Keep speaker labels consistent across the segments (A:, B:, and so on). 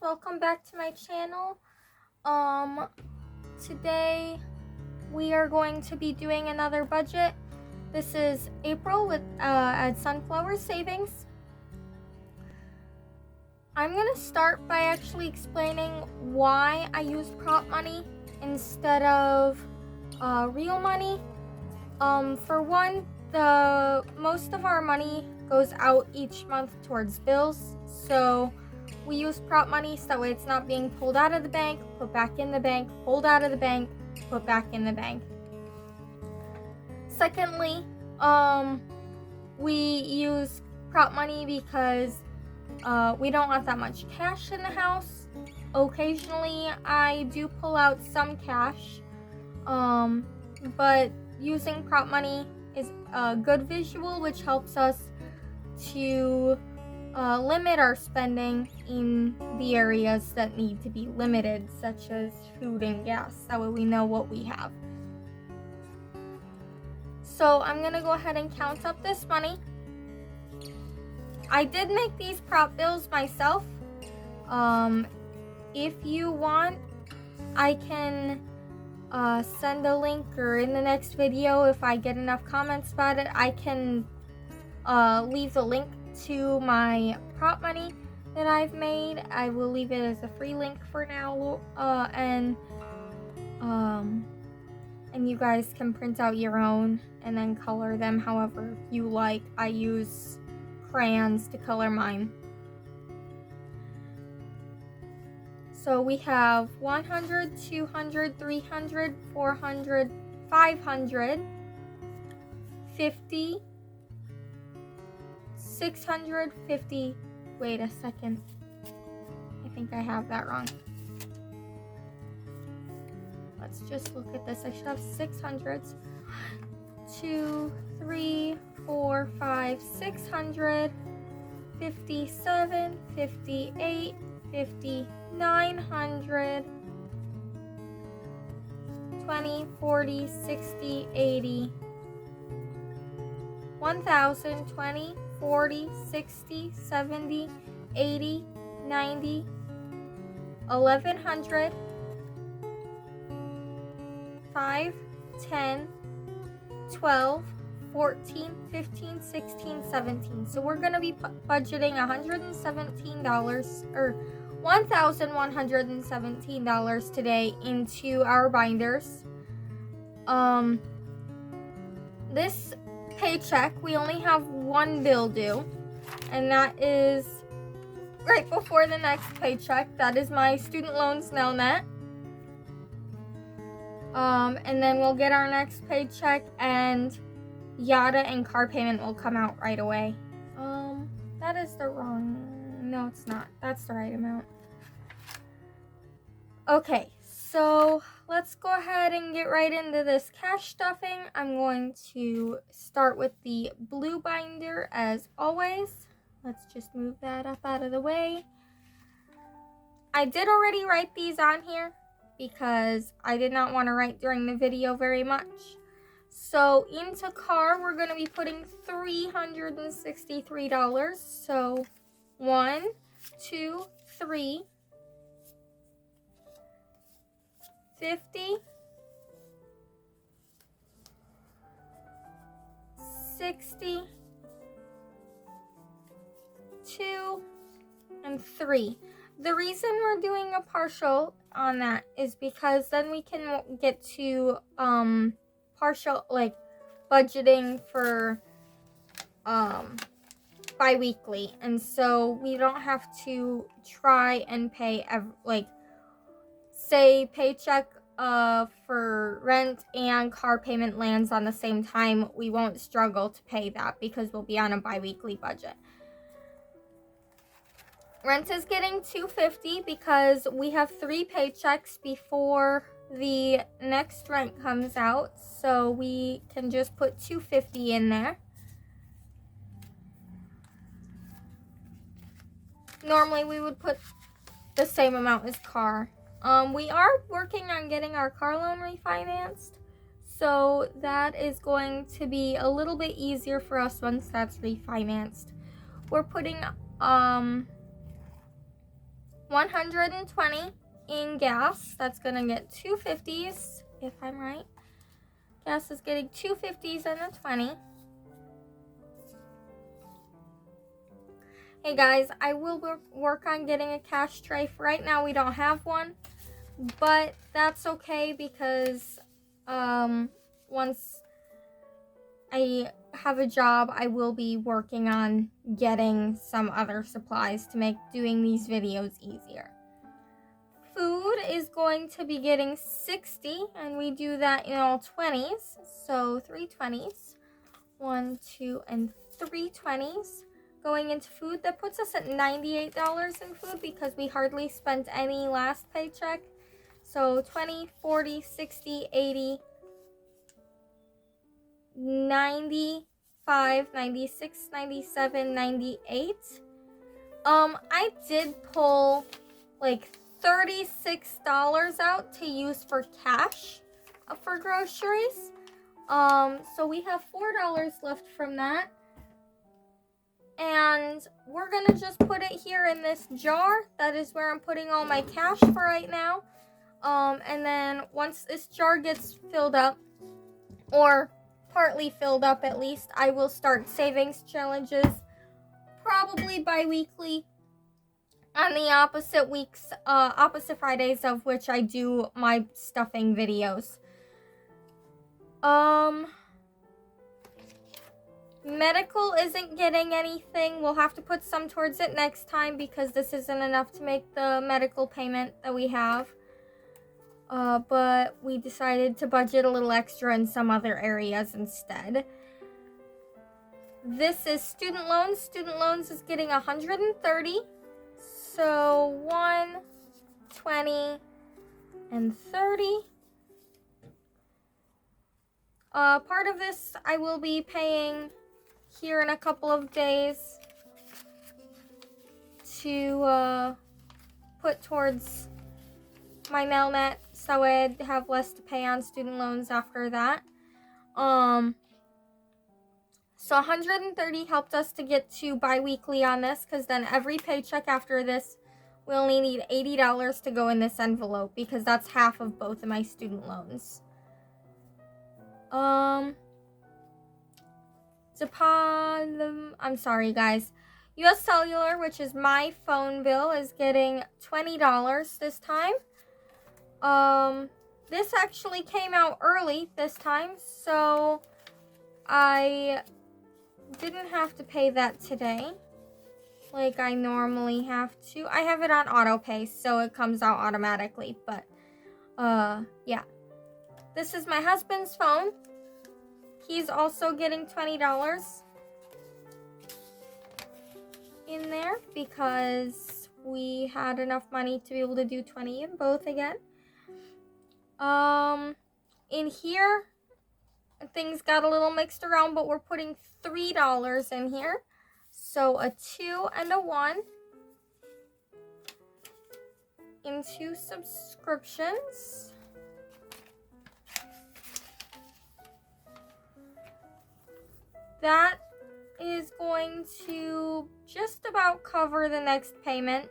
A: welcome back to my channel. Today we are going to be doing another budget. This is April with at Sunflower Savings. I'm gonna start by actually explaining why I used prop money instead of real money. For one, most of our money goes out each month towards bills, so we use prop money so that way it's not being pulled out of the bank, put back in the bank, pulled out of the bank, put back in the bank. Secondly, we use prop money because we don't want that much cash in the house. Occasionally, I do pull out some cash, but using prop money is a good visual, which helps us to limit our spending in the areas that need to be limited, such as food and gas. That way we know what we have. So I'm gonna go ahead and count up this money. I did make these prop bills myself. If you want, I can send a link, or in the next video, if I get enough comments about it, I can leave the link to my prop money that I've made. I will leave it as a free link for now, and you guys can print out your own and then color them however you like. I use crayons to color mine. So we have 100, 200, 300, 400, 500, 50, 650. Wait a second. I think I have that wrong. Let's just look at this. I should have 600s. 2, 3, 4, 5, 600, 57, 58, 50, 900, 20, 40, 60, 80, 1000, 20, 40, 60, 70, 80, 90, 1100, 5, 10, 12, 14, 15, 16, 17. So we're going to be budgeting $117 or $1,117 today into our binders. This paycheck, we only have one bill due, and that is right before the next paycheck. That is my student loans now net. And then we'll get our next paycheck, and yada and car payment will come out right away. That is the wrong, no it's not, that's the right amount. Okay, so let's go ahead and get right into this cash stuffing. I'm going to start with the blue binder as always. Let's just move that up out of the way. I did already write these on here because I did not want to write during the video very much. So into car, we're going to be putting $363. So 1, 2, 3, 50, 60, 2, and 3. The reason we're doing a partial on that is because then we can get to partial, like budgeting for bi-weekly, and so we don't have to try and pay say paycheck for rent and car payment lands on the same time. We won't struggle to pay that because we'll be on a bi-weekly budget. Rent is getting $250 because we have 3 paychecks before the next rent comes out, so we can just put $250 in there. Normally we would put the same amount as car. We are working on getting our car loan refinanced, so that is going to be a little bit easier for us once that's refinanced. We're putting $120 in gas. That's gonna get 250s, if I'm right. Gas is getting 250s and a 20. Hey guys, I will work on getting a cash tray. For right now, we don't have one, but that's okay because once I have a job, I will be working on getting some other supplies to make doing these videos easier. Food is going to be getting 60, and we do that in all 20s. So 3 20s, 1, 2, and 3 20s going into food. That puts us at $98 in food because we hardly spent any last paycheck. So 20, 40, 60, 80, 95, 96, 97, 98. I did pull like $36 out to use for cash for groceries. So we have $4 left from that. And we're gonna just put it here in this jar. That is where I'm putting all my cash for right now. And then once this jar gets filled up, or partly filled up at least, I will start savings challenges, probably bi-weekly, on the opposite weeks, opposite Fridays of which I do my stuffing videos. Medical isn't getting anything. We'll have to put some towards it next time because this isn't enough to make the medical payment that we have. But we decided to budget a little extra in some other areas instead. This is student loans. Student loans is getting 130. So 1, 20, and 30. Part of this I will be paying here in a couple of days to put towards my Nelnet, so I'd have less to pay on student loans after that. So 130 helped us to get to bi-weekly on this, because then every paycheck after this, we only need $80 to go in this envelope, because that's half of both of my student loans. I'm sorry guys. US Cellular, which is my phone bill, is getting $20 this time. This actually came out early this time, so I didn't have to pay that today like I normally have to. I have it on auto pay, so it comes out automatically, but yeah. This is my husband's phone. He's also getting $20 in there because we had enough money to be able to do 20 in both again. In here, things got a little mixed around, but we're putting $3 in here. So a 2 and a 1 into subscriptions. That is going to just about cover the next payment.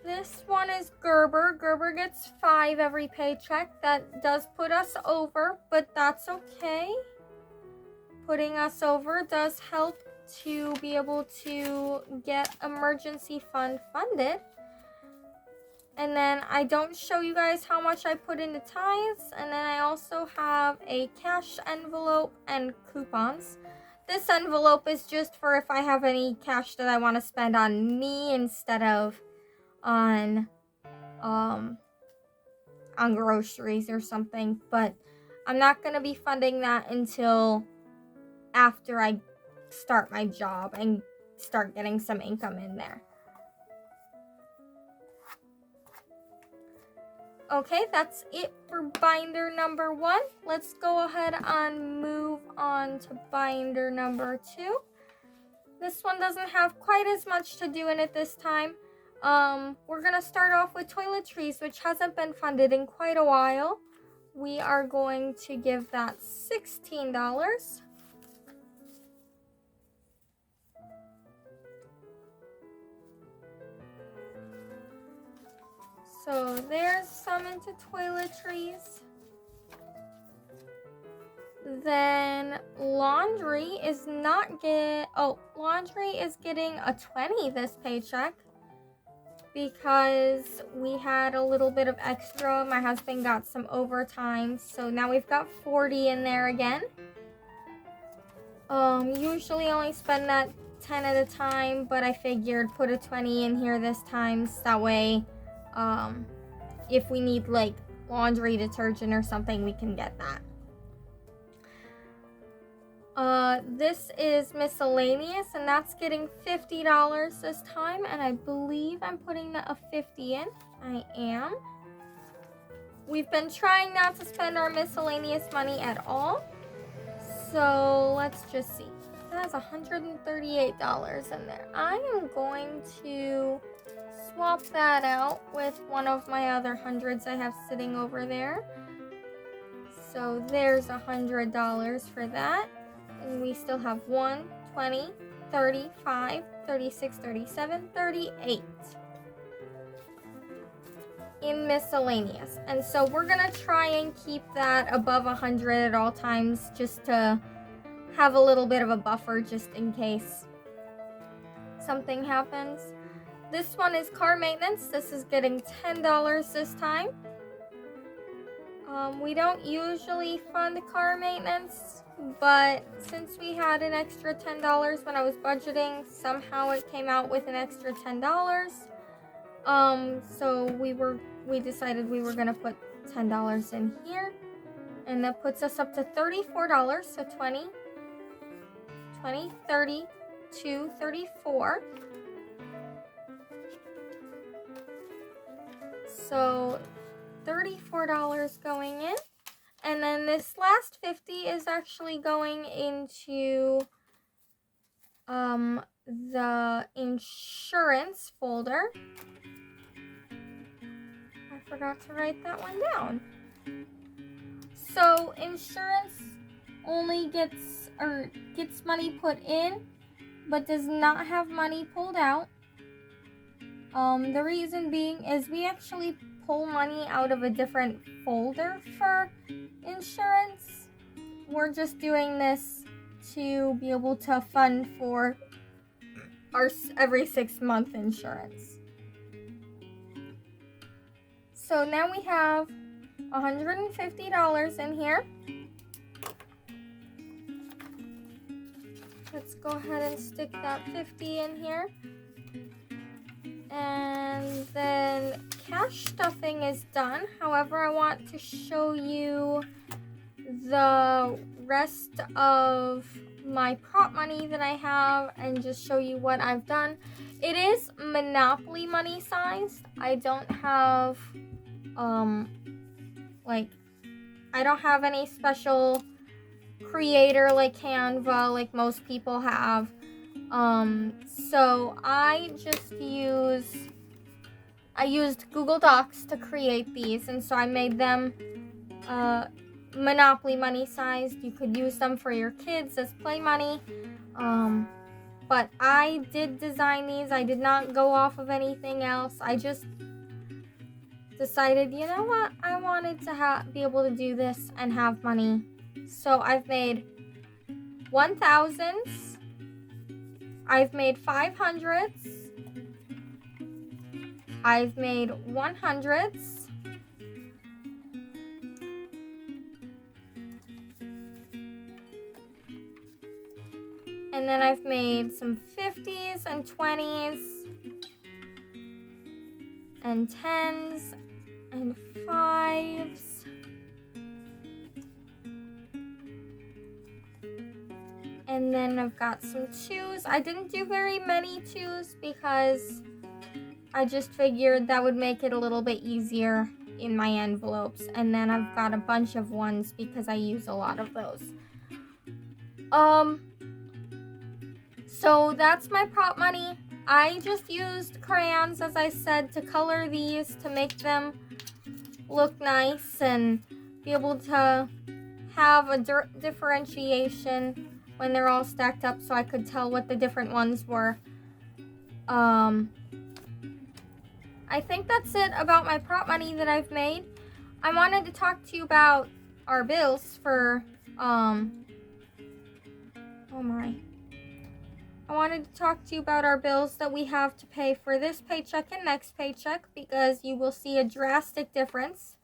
A: This one is Gerber. Gerber gets 5 every paycheck. That does put us over, but that's okay. Putting us over does help to be able to get emergency fund funded. And then I don't show you guys how much I put into tithes. And then I also have a cash envelope and coupons. This envelope is just for if I have any cash that I want to spend on me instead of on groceries or something. But I'm not going to be funding that until after I start my job and start getting some income in there. Okay, that's it for binder number 1. Let's go ahead and move on to binder number 2. This one doesn't have quite as much to do in it this time. We're going to start off with toiletries, which hasn't been funded in quite a while. We are going to give that $16. So there's some into toiletries. Then laundry is laundry is getting a 20 this paycheck because we had a little bit of extra. My husband got some overtime, so now we've got 40 in there again. Usually only spend that 10 at a time, but I figured put a 20 in here this time, so that way if we need like laundry detergent or something, we can get that. This is miscellaneous, and that's getting $50 this time, and I believe I'm putting a 50 in. I am. We've been trying not to spend our miscellaneous money at all, so let's just see. That has $138 in there. I am going to swap that out with one of my other hundreds I have sitting over there. So there's $100 for that. And we still have 1, 20, 35, 36, 37, 38 in miscellaneous. And so we're gonna try and keep that above 100 at all times, just to have a little bit of a buffer just in case something happens. This one is car maintenance. This is getting $10 this time. We don't usually fund car maintenance, but since we had an extra $10 when I was budgeting, somehow it came out with an extra $10. So we decided we were gonna put $10 in here, and that puts us up to $34. So 20, 30, 2, 34. So $34 going in. And then this last 50 is actually going into the insurance folder. I forgot to write that one down. So insurance only gets money put in, but does not have money pulled out. The reason being is we actually pull money out of a different folder for insurance. We're just doing this to be able to fund for our every 6-month insurance. So now we have $150 in here. Let's go ahead and stick that 50 in here. And then cash stuffing is done. However, I want to show you the rest of my prop money that I have and just show you what I've done. It is Monopoly money sized. I don't have I don't have any special creator like Canva like most people have. So I used Google Docs to create these, and so I made them Monopoly money sized. You could use them for your kids as play money. But I did design these. I did not go off of anything else. I just decided, you know what? I wanted to be able to do this and have money. So I've made 1000s. I've made 500s. I've made 100s. And then I've made some 50s and 20s and 10s and 5s. And then I've got some 2s. I didn't do very many 2s because I just figured that would make it a little bit easier in my envelopes. And then I've got a bunch of 1s because I use a lot of those. So that's my prop money. I just used crayons, as I said, to color these to make them look nice and be able to have a differentiation when they're all stacked up so I could tell what the different ones were. I think that's it about my prop money that I've made. I wanted to talk to you about our bills for, oh my. I wanted to talk to you about our bills that we have to pay for this paycheck and next paycheck, because you will see a drastic difference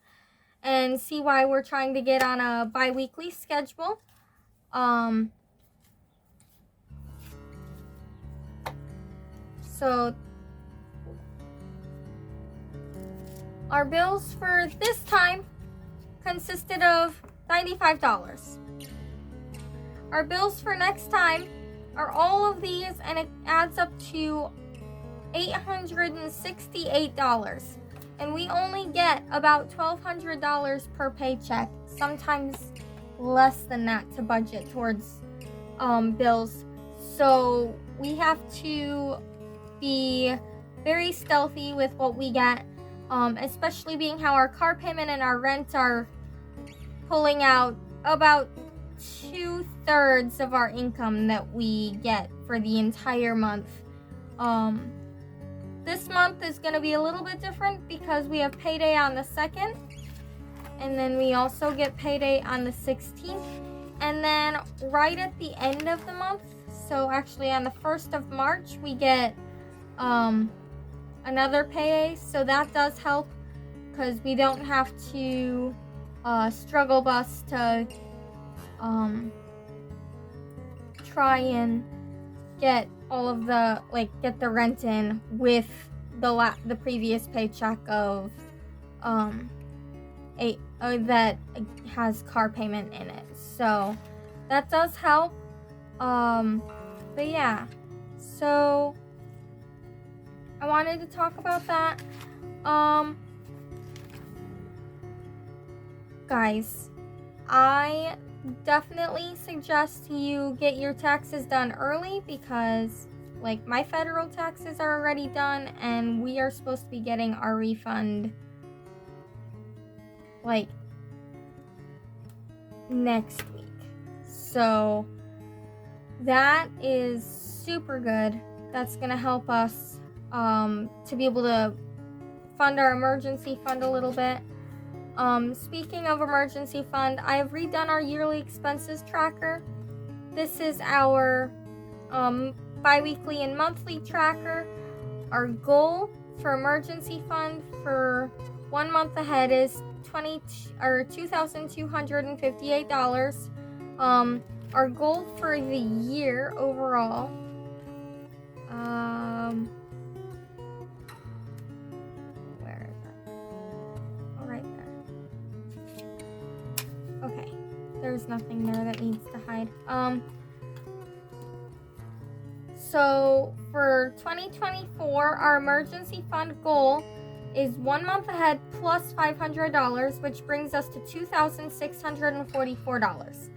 A: and see why we're trying to get on a bi-weekly schedule. So our bills for this time consisted of $95. Our bills for next time are all of these, and it adds up to $868. And we only get about $1,200 per paycheck, sometimes less than that, to budget towards bills. So we have to be very stealthy with what we get, especially being how our car payment and our rent are pulling out about 2/3 of our income that we get for the entire month. This month is going to be a little bit different because we have payday on the 2nd, and then we also get payday on the 16th, and then right at the end of the month, so actually on the 1st of March, we get another payday. So that does help because we don't have to struggle bus to try and get all of the, get the rent in with the previous paycheck of that has car payment in it. So that does help. But yeah, so I wanted to talk about that. Guys, I definitely suggest you get your taxes done early, because my federal taxes are already done and we are supposed to be getting our refund next week. So that is super good. That's gonna help us to be able to fund our emergency fund a little bit. Speaking of emergency fund, I have redone our yearly expenses tracker. This is our bi-weekly and monthly tracker. Our goal for emergency fund for 1 month ahead is $2,258. Our goal for the year overall, where is that? Oh, right there. Okay, there's nothing there that needs to hide. So for 2024, our emergency fund goal is 1 month ahead plus $500, which brings us to $2,644.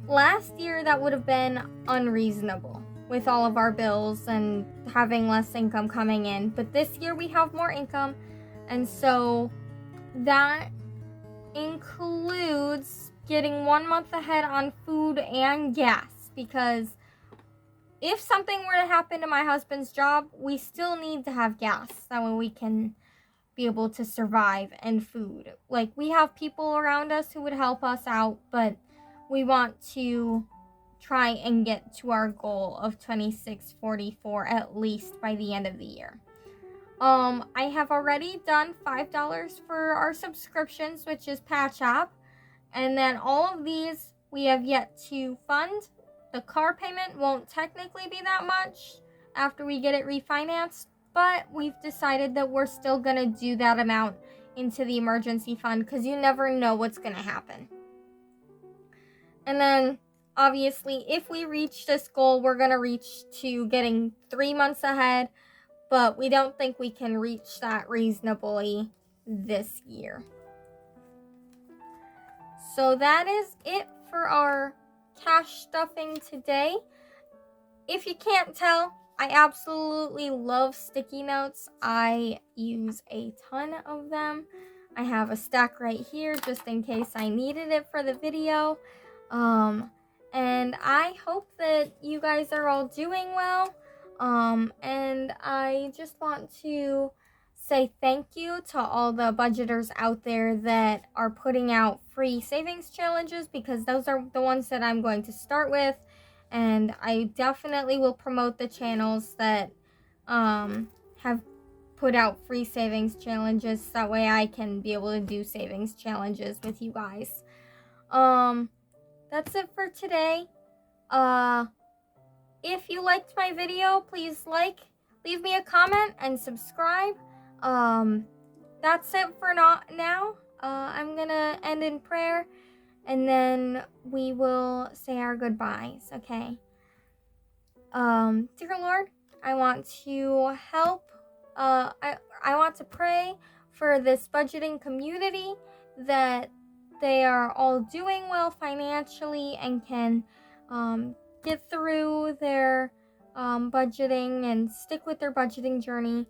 A: Last year, that would have been unreasonable with all of our bills and having less income coming in. But this year we have more income, and so that includes getting 1 month ahead on food and gas, because if something were to happen to my husband's job, we still need to have gas. That way we can be able to survive, and food. We have people around us who would help us out, but we want to try and get to our goal of $2,644 at least by the end of the year. I have already done $5 for our subscriptions, which is Patch App, and then all of these we have yet to fund. The car payment won't technically be that much after we get it refinanced, but we've decided that we're still gonna do that amount into the emergency fund, because you never know what's gonna happen. And then obviously, if we reach this goal, we're gonna reach to getting 3 months ahead, but we don't think we can reach that reasonably this year. So that is it for our cash stuffing today. If you can't tell, I absolutely love sticky notes. I use a ton of them. I have a stack right here just in case I needed it for the video. And I hope that you guys are all doing well. And I just want to say thank you to all the budgeters out there that are putting out free savings challenges, because those are the ones that I'm going to start with, and I definitely will promote the channels that have put out free savings challenges, so that way I can be able to do savings challenges with you guys. That's it for today. If you liked my video, please leave me a comment, and subscribe. That's it for now. I'm gonna end in prayer, and then we will say our goodbyes, okay? Dear Lord, I want to help, I want to pray for this budgeting community, that they are all doing well financially and can get through their budgeting and stick with their budgeting journey.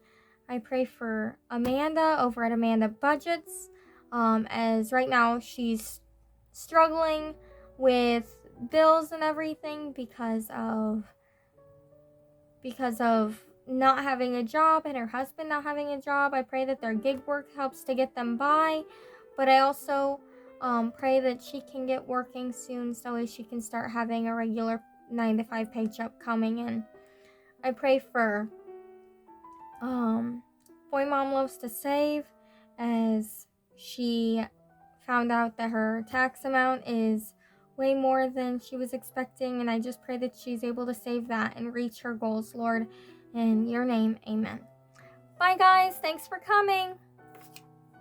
A: I pray for Amanda over at Amanda Budgets, as right now she's struggling with bills and everything because of not having a job and her husband not having a job. I pray that their gig work helps to get them by, but I also pray that she can get working soon so that she can start having a regular 9-to-5 paycheck coming in. I pray for Boy Mom Loves to Save, as she found out that her tax amount is way more than she was expecting, and I just pray that she's able to save that and reach her goals, Lord. In your name, amen. Bye guys, thanks for coming.